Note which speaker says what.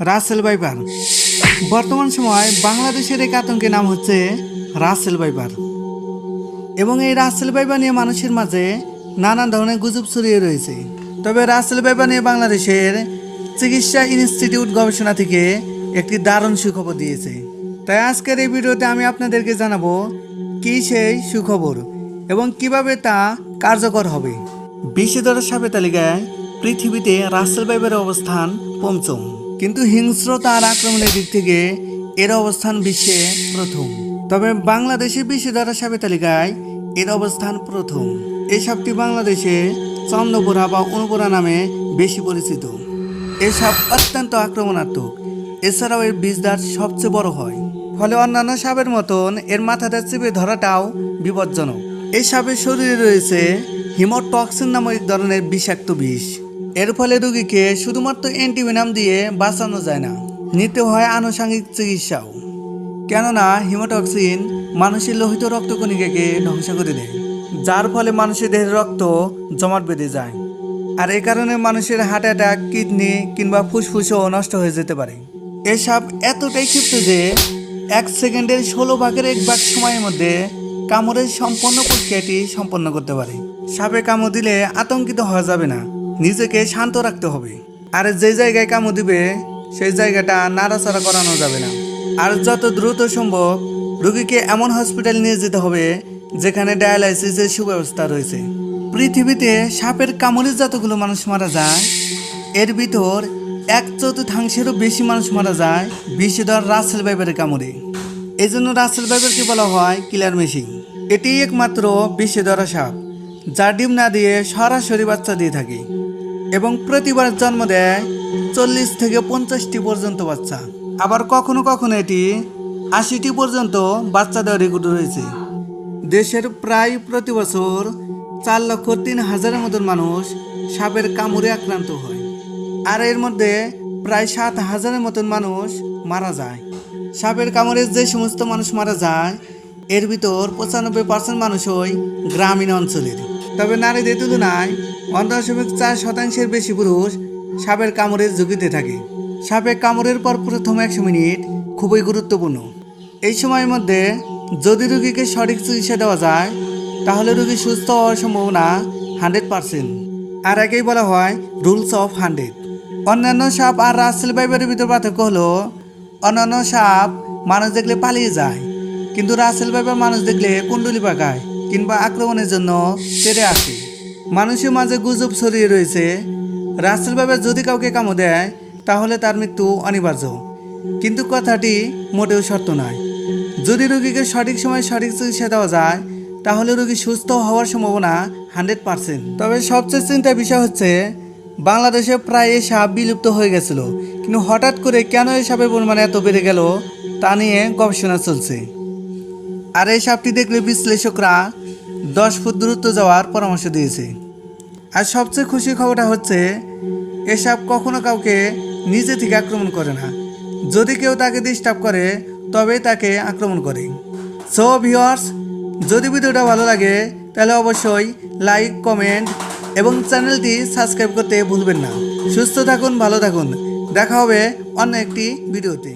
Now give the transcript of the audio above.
Speaker 1: Russell viper. বর্তমান সময় বাংলাদেশের এক আতঙ্কের নাম হচ্ছে রাসেল ভাইপার এবং এই রাসেল ভাইপার নিয়ে মানুষের মাঝে নানান ধরনের গুজব ছড়িয়ে রয়েছে। তবে রাসেল ভাইপার নিয়ে বাংলাদেশের চিকিৎসা ইনস্টিটিউট গবেষণা থেকে একটি দারুণ সুখবর দিয়েছে। তাই আজকের এই ভিডিওতে আমি আপনাদেরকে জানাবো কি সেই সুখবর এবং কিভাবে তা কার্যকর হবে। বিষধর সাপের তালিকায় পৃথিবীতে রাসেল ভাইপারের অবস্থান পঞ্চম, কিন্তু হিংস্রতা আর আক্রমণের দিক থেকে এর অবস্থান বিশ্বে প্রথম। তবে বাংলাদেশে বিষধর সাপের তালিকায় এর অবস্থান প্রথম। এই সাপটি বাংলাদেশে চন্দ্রপুরা বা অনুপুরা নামে বেশি পরিচিত। এই সাপ অত্যন্ত আক্রমণাত্মক, এছাড়াও এর বীজদার সবচেয়ে বড় হয়, ফলে অন্যান্য সাপের মতন এর মাথাটা চেপে ধরাটাও বিপজ্জনক। এই সাপের শরীরে রয়েছে হিমোটক্সিন নামক এক ধরনের বিষাক্ত বিষ। এর ফলে রোগীকে শুধুমাত্র অ্যান্টিভেনাম দিয়ে বাঁচানো যায় না, নিতে হয় আনুষঙ্গিক চিকিৎসাও। কেননা হিমোটক্সিন মানুষের লোহিত রক্তকণিকাকে ধ্বংস করে দেয়, যার ফলে মানুষের দেহের রক্ত জমাট বেঁধে যায়। আর এই কারণে মানুষের হার্ট অ্যাটাক, কিডনি কিংবা ফুসফুসও নষ্ট হয়ে যেতে পারে। এই সাপ এতটাই ক্ষিপ্ত যে 1 সেকেন্ডের 16 ভাগের 1 ভাগ সময়ের মধ্যে কামড়ের সম্পূর্ণ প্রক্রিয়াটি সম্পন্ন করতে পারে। সাপে কামড় দিলে আতঙ্কিত হওয়া যাবে না, নিজেকে শান্ত রাখতে হবে। আর যে জায়গায় কামড় দিবে সেই জায়গাটা নাড়াচাড়া করানো যাবে না। আর যত দ্রুত সম্ভব রোগীকে এমন হসপিটাল নিয়ে যেতে হবে যেখানে ডায়ালাইসিসের সুব্যবস্থা রয়েছে। পৃথিবীতে সাপের কামড়ে যতগুলো মানুষ মারা যায়, এর ভিতর 1/4 বেশি মানুষ মারা যায় বিষধর রাসেল ভাইপারের কামড়ে। এই জন্য রাসেল ভাইপারকে বলা হয় কিলার মেশিন। এটি একমাত্র বিষধর সাপ যা ডিম না দিয়ে সরাসরি বাচ্চা দিয়ে থাকে এবং প্রতিবার জন্ম দেয় 40 থেকে 50টি পর্যন্ত বাচ্চা। আবার কখনো কখনো এটি 80টি পর্যন্ত বাচ্চা দেওয়ার রেকর্ড রয়েছে। দেশের প্রায় প্রতি বছর 4,03,000-এর মতন মানুষ সাপের কামড়ে আক্রান্ত হয়, আর এর মধ্যে প্রায় 7,000-এর মতন মানুষ মারা যায়। সাপের কামড়ে যে সমস্ত মানুষ মারা যায় এর ভিতর 95% মানুষই গ্রামীণ অঞ্চলের। তবে নারীদের তুলনায় 9.4% বেশি পুরুষ সাপের কামড়ের ঝুঁকিতে থাকে। সাপের কামড়ের পর প্রথম 100 মিনিট খুবই গুরুত্বপূর্ণ। এই সময়ের মধ্যে যদি রোগীকে সঠিক চিকিৎসা দেওয়া যায় তাহলে রোগী সুস্থ হওয়ার সম্ভাবনা 100%। আর একেই বলা হয় রুলস অফ 100। অন্যান্য সাপ আর রাসেল ভাইপারের ভিতর পার্থক্য হলো অন্যান্য সাপ মানুষ দেখলে পালিয়ে যায়, কিন্তু রাসেল ভাইপার মানুষ দেখলে কুণ্ডলি পাকায় কিংবা আক্রমণের জন্য তেড়ে আসে। মানুষের মাঝে গুজব ছড়িয়ে রয়েছে রাসেল ভাইপার যদি কাউকে কামড় দেয় তাহলে তার মৃত্যু অনিবার্য, কিন্তু কথাটি মোটেও সত্য নয়। যদি রোগীকে সঠিক সময়ে সঠিক চিকিৎসা দেওয়া যায় তাহলে রোগী সুস্থ হওয়ার সম্ভাবনা 100%। তবে সবচেয়ে চিন্তার বিষয় হচ্ছে বাংলাদেশে প্রায় এই সাপ বিলুপ্ত হয়ে গেছিল, কিন্তু হঠাৎ করে কেন এই সাপের পরিমাণ এত বেড়ে গেল তা নিয়ে গবেষণা চলছে। আর এই সাপটি দেখলে বিশ্লেষকরা 10 ফুট দূরত্ব যাওয়ার পরামর্শ দিয়েছে। আর সবচেয়ে খুশির খবরটা হচ্ছে এই সাপ কখনো কাউকে নিজে থেকে আক্রমণ করে না, যদি কেউ তাকে ডিস্টার্ব করে তবেই তাকে আক্রমণ করে। সো ভিউয়ার্স, যদি ভিডিওটা ভালো লাগে তাহলে অবশ্যই লাইক, কমেন্ট এবং চ্যানেলটি সাবস্ক্রাইব করতে ভুলবেন না। সুস্থ থাকুন, ভালো থাকুন, দেখা হবে অন্য একটি ভিডিওতে।